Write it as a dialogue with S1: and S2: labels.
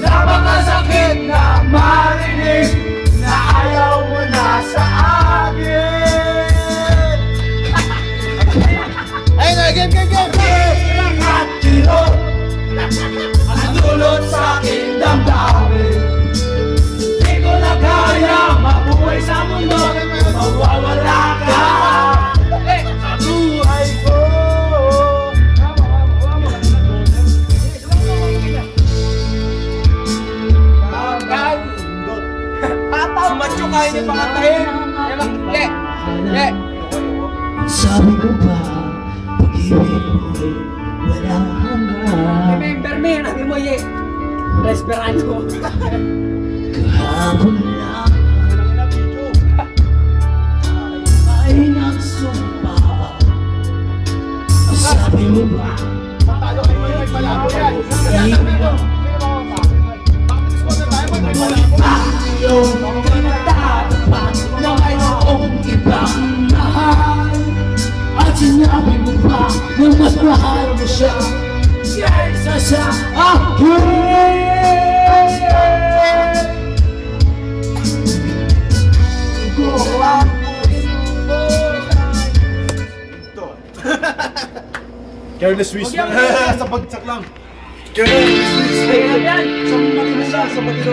S1: napakasakit na marinig na ayaw mo na sa akin.
S2: Ayun na, game!
S1: At kirot ang dulot sa aking damdamin. Di ko na kaya mabuhay sa mundo, mawawala ka sa buhay ko.
S2: Sumatyo kayo ni pangantahin!
S3: Sabi ko ba, pag-ibig mo'y walang hanggan.
S4: Perme, nabi mo ye. Esperanto.
S3: Kahapon lang ay nagsumpa. Sabi mo ba,
S2: Talo kayo may palabo yan!
S3: di ba iyong pinatatapat na mayroong ibang mahal? At sinabi mo ba na mas mahal mo siya kaysa sa akin?
S2: Careless whisper! Sa bagsak lang! Careless whisper!
S4: Ayan yan.
S2: Sa matino